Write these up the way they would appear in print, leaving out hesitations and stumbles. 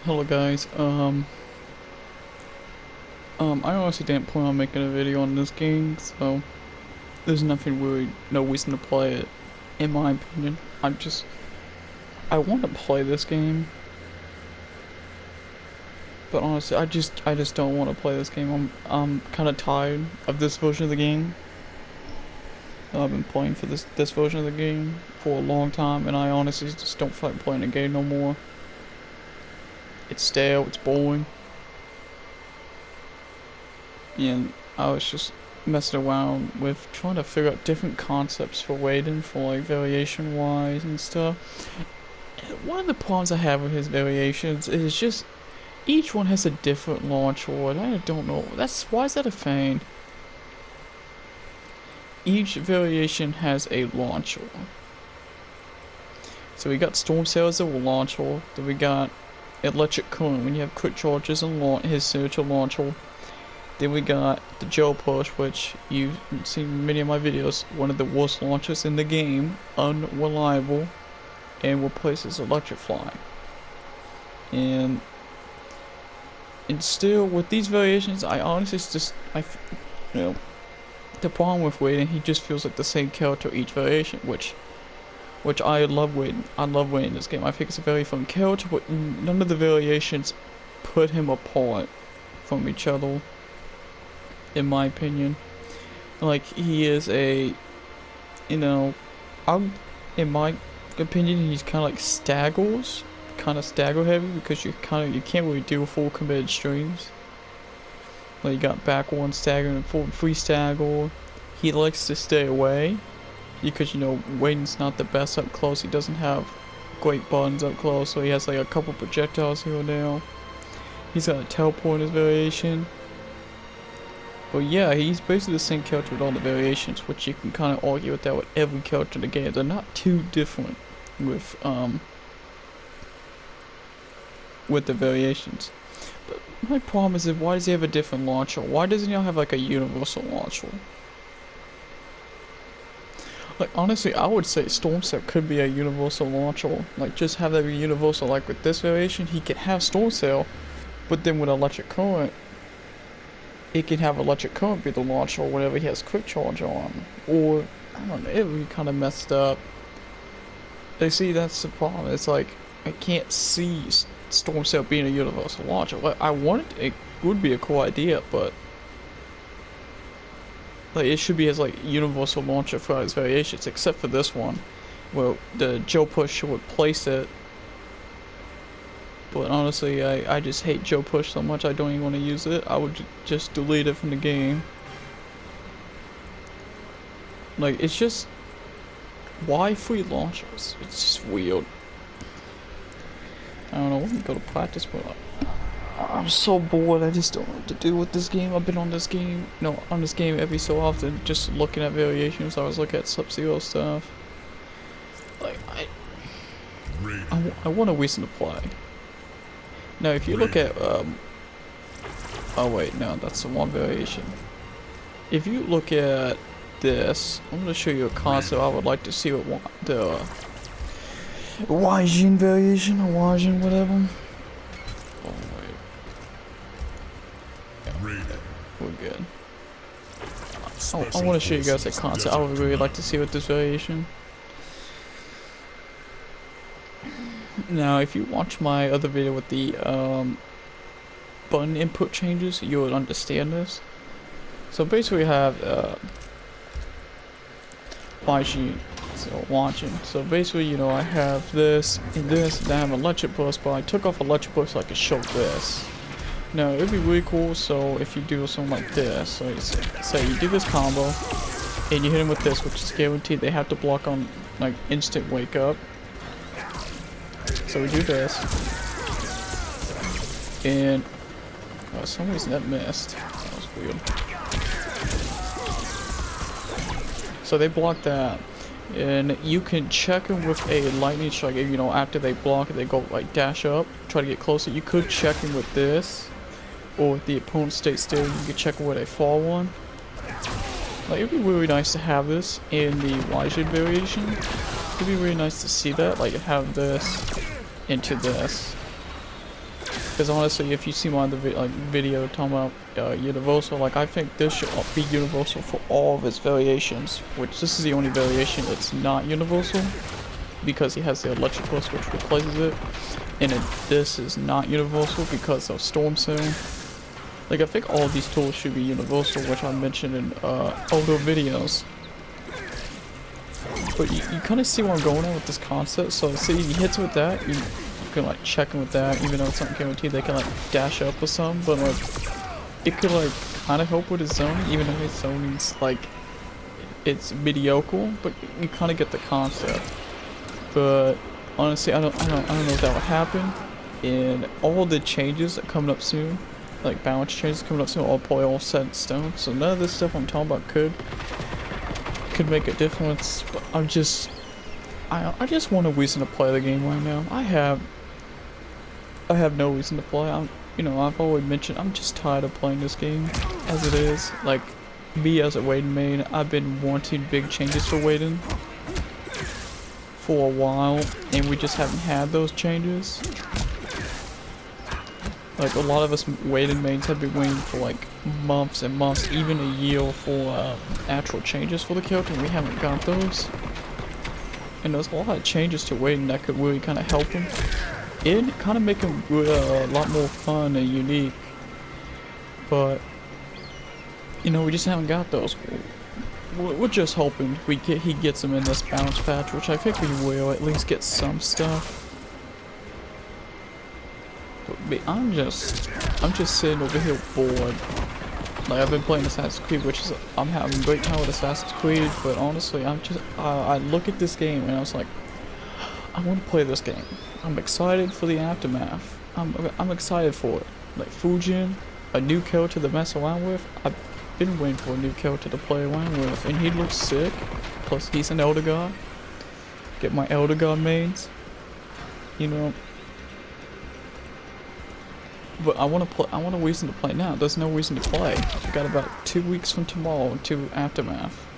Hello guys, I honestly didn't plan on making a video on this game, so there's nothing really, no reason to play it, in my opinion. I want to play this game, but honestly, I just don't want to play this game. I'm kind of tired of this version of the game. I've been playing for this version of the game for a long time, and I honestly just don't feel like playing the game no more. It's stale, it's boring. And I was just messing around with trying to figure out different concepts for Raijin, for like variation wise and stuff. And one of the problems I have with his variations is just each one has a different launch order. I don't know. Why is that a thing? Each variation has a launch order. So we got Storm Sail as a launch order. Then we got Electric Current when you have quick charges and his signature launch order. Then we got the Gel Push, which you've seen in many of my videos, one of the worst launchers in the game, unreliable, and replaces Electric Fly. And still, with these variations, I honestly the problem with Raijin, he just feels like the same character each variation, which I love Raijin. I love Raijin in this game. I think it's a very fun character, but none of the variations put him apart from each other. In my opinion, like he is in my opinion, he's kind of like staggers, kind of stagger heavy, because you can't really do full committed streams. Like you got back one stagger and full free stagger. He likes to stay away because Raijin's not the best up close. He doesn't have great buttons up close, so he has like a couple projectiles here and there. He's got a teleport in his variation. But yeah, he's basically the same character with all the variations, which you can kind of argue with that with every character in the game. They're not too different with the variations. But my problem is why does he have a different launcher? Why doesn't he have like a universal launcher? Like honestly, I would say Storm Sail could be a universal launcher. Like just have that be universal. Like with this variation, he can have Storm Sail, but then with Electric Current, it can have Electric Current be the launcher or whatever he has quick charge on. Or, I don't know, it would be kind of messed up. You see, that's the problem. It's like, I can't see Storm Sail being a universal launcher. Like, it would be a cool idea, but like it should be as like universal launcher for its variations, except for this one, where the Gel Push would place it. But honestly, I just hate Gel Push so much I don't even want to use it. I would just delete it from the game. Like, it's just... Why free launchers? It's just weird. I don't know, let me go to practice, but I'm so bored. I just don't know what to do with this game. I've been on this game every so often, just looking at variations. I was looking at Sub-Zero stuff. Like, I want a reason to play. Now, if you look at, oh wait, no, that's the one variation. If you look at this, I'm going to show you a concept I would like to see what the Raijin variation, or Raijin, whatever. Oh wait. Yeah, we're good. I want to show you guys a concept I would really like to see with this variation. Now, if you watch my other video with the button input changes, you would understand this. So basically, we have Raijin, so watching. So basically, I have this and this, and I have Electric Burst, but I took off Electric Burst so I could show this. Now, it'd be really cool. So if you do something like this, so say you do this combo, and you hit them with this, which is guaranteed they have to block on like instant wake up. So we do this, and for some reason that missed. That was weird. So they block that, and you can check them with a lightning strike. After they block it, they go like dash up, try to get closer. You could check them with this, or if the opponent stays still, you can check them with a fall one. Like, it'd be really nice to have this in the Raijin variation. It'd be really nice to see that, like have this into this. Because honestly, if you see my other video talking about universal, like I think this should be universal for all of its variations. Which this is the only variation that's not universal, because he has the electric bus which replaces it, and this is not universal because of storm cell. Like I think all of these tools should be universal, which I mentioned in older videos. But you kind of see where I'm going at with this concept. So see, he hits with that, you can like check him with that, even though it's not guaranteed. They can like dash up or something, but like it could like kind of help with his zoning, even though his zoning's like it's mediocre. But you kind of get the concept. But honestly, I don't know if that would happen. And all the changes that are coming up soon, like balance changes coming up soon, all probably all set in stone. So none of this stuff I'm talking about could make a difference. But I just want a reason to play the game right now. I have no reason to play. I've always mentioned I'm just tired of playing this game as it is. Like me as a Raijin main, I've been wanting big changes for Raijin for a while, and we just haven't had those changes. Like a lot of us Raijin mains have been waiting for like months and months, even a year for actual changes for the character, and we haven't got those. And there's a lot of changes to Raijin that could really kind of help him and kind of make him a lot more fun and unique. But we just haven't got those. We're just hoping he gets them in this balance patch, which I think we will at least get some stuff. But I'm just sitting over here bored. Like I've been playing Assassin's Creed, which is I'm having a great time with Assassin's Creed, but honestly I look at this game and I was like, I want to play this game. I'm excited for the aftermath. I'm excited for it. Like Fujin, a new character to mess around with. I've been waiting for a new character to play around with, and he looks sick. Plus he's an Elder God. Get my Elder God mains. But I want a reason to play now. There's no reason to play. We got about 2 weeks from tomorrow to Aftermath.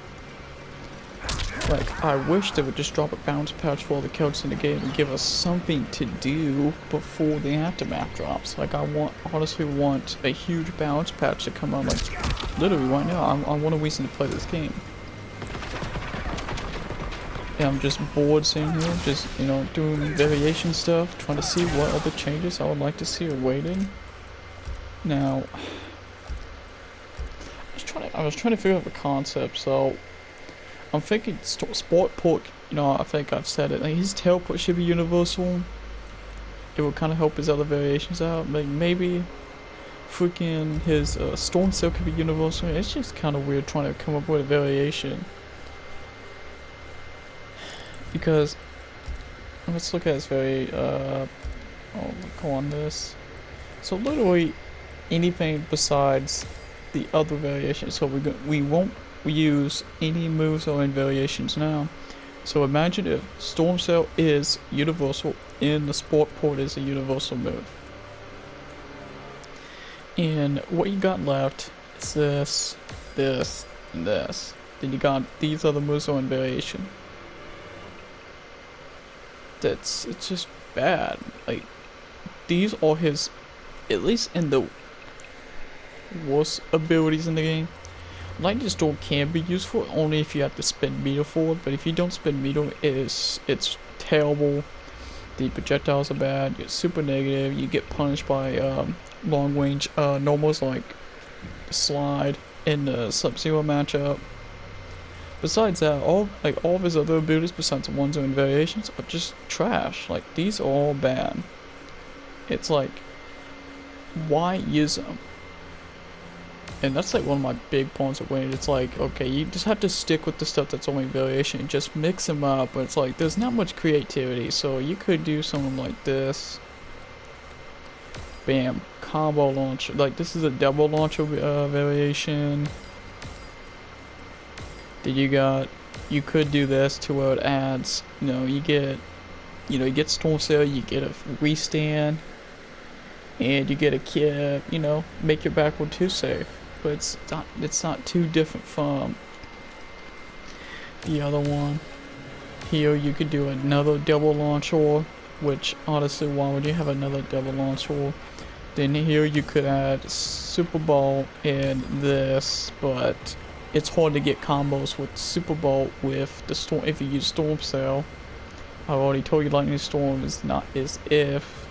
Like, I wish they would just drop a balance patch for all the characters in the game and give us something to do before the Aftermath drops. Like, I honestly want a huge balance patch to come out, like, literally right now. I want a reason to play this game. Yeah, I'm just bored sitting here, just, doing variation stuff, trying to see what other changes I would like to see or waiting. Now, I was trying to figure out the concept, so I'm thinking Sport Port, I think I've said it, like his teleport should be universal. It will kind of help his other variations out. Like maybe freaking his Storm Cell could be universal. It's just kind of weird trying to come up with a variation. Because let's look at his go on this. So literally anything besides the other variations. So we won't use any moves or variations now. So imagine if Storm Cell is universal and the Sport Port is a universal move. And what you got left is this, this, and this. Then you got these other moves or variation. It's just bad. Like these are his, at least in the worst abilities in the game. Lightning Storm can be useful only if you have to spend meter for it, but if you don't spend meter, it's terrible. The projectiles are bad. It's super negative. You get punished by long range normals like Slide in the Sub-Zero matchup. Besides that, all of his other abilities, besides the ones and variations, are just trash. Like these are all bad. It's like, why use them? And that's like one of my big points of Raijin. It's like, okay, you just have to stick with the stuff that's only variation and just mix them up. But it's like there's not much creativity, so you could do something like this. Bam, combo launcher. Like this is a double launcher variation. Then you could do this to where it adds, you get Storm Cell, you get a restand, and you get a kit, make your backward 2 safe. But it's not too different from the other one. Here you could do another double launcher which honestly, why would you have another double launcher? Then here you could add Super Bowl and this, but it's hard to get combos with Super Bowl with the storm if you use Storm Cell. I've already told you Lightning Storm is not is if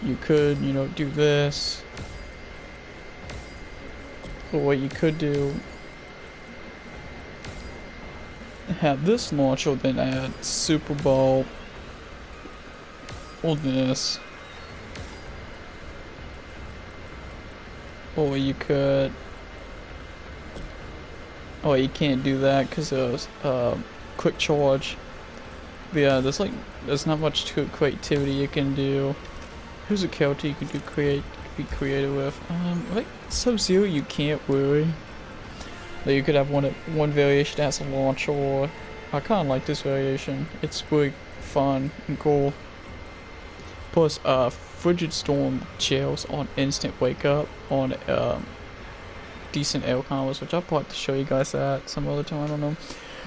you could, you know, do this. Or what you could do, have this launcher, then add Super Bowl or this. Or you could, oh, you can't do that because there's quick charge. But yeah, there's not much to creativity you can do. Here's a character you can be creative with. Like Sub-Zero, you can't worry. Like, you could have one variation that has a launcher. I kind of like this variation. It's really fun and cool. Plus, Frigid Storm jails on instant wake up on decent air combos, which I'll probably have to show you guys that some other time. I don't know.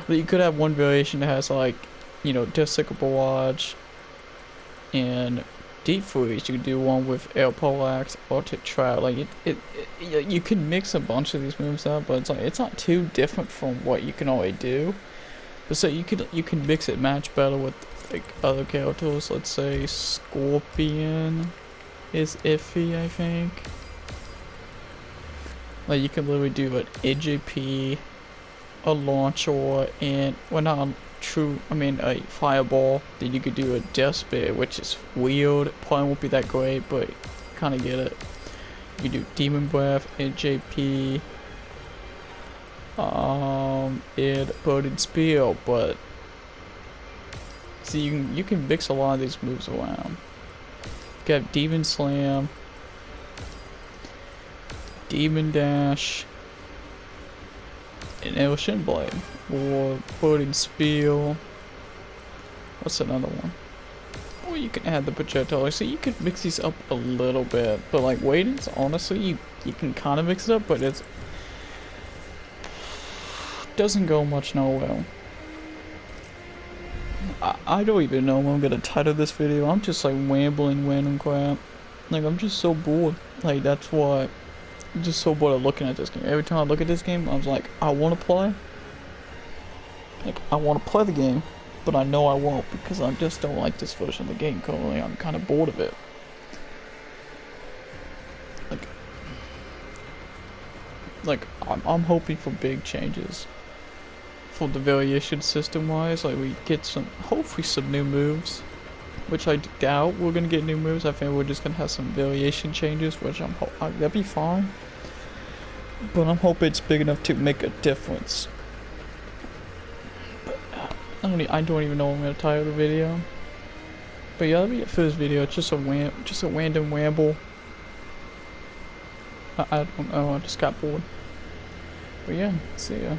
But you could have one variation that has like, you know, Deathstick Barrage and Deep Freeze. You could do one with Air Poleaxe or to Trap. Like you could mix a bunch of these moves up, but it's not too different from what you can already do. But so you can mix it match better with like other characters. Let's say Scorpion is iffy, I think. Like you can literally do an AJP, a launcher, and well, not a true. I mean a fireball. Then you could do a Death Spit, which is weird. Probably won't be that great, but kind of get it. You do Demon Breath, AJP, and Burden Spear, but see you can mix a lot of these moves around. You have Demon Slam, Demon Dash, and Ocean Blade, or Burden Spear. What's another one? Or you can add the projectile. So you could mix these up a little bit, but like Waden's, honestly, you can kind of mix it up, but it doesn't go much nowhere. I don't even know what I'm gonna title this video. I'm just like rambling random crap. Like I'm just so bored. Like that's why I'm just so bored of looking at this game. Every time I look at this game, I was like, I want to play. Like I want to play the game, but I know I won't because I just don't like this version of the game currently. I'm kind of bored of it. Like I'm hoping for big changes for the variation system wise. Like we get hopefully some new moves, which I doubt we're gonna get new moves. I think we're just gonna have some variation changes, which that'd be fine. But I'm hoping it's big enough to make a difference. But I don't even know what I'm gonna title the video. But yeah, that'll be it for this video. It's just a random ramble. I don't know. I just got bored. But yeah, see ya.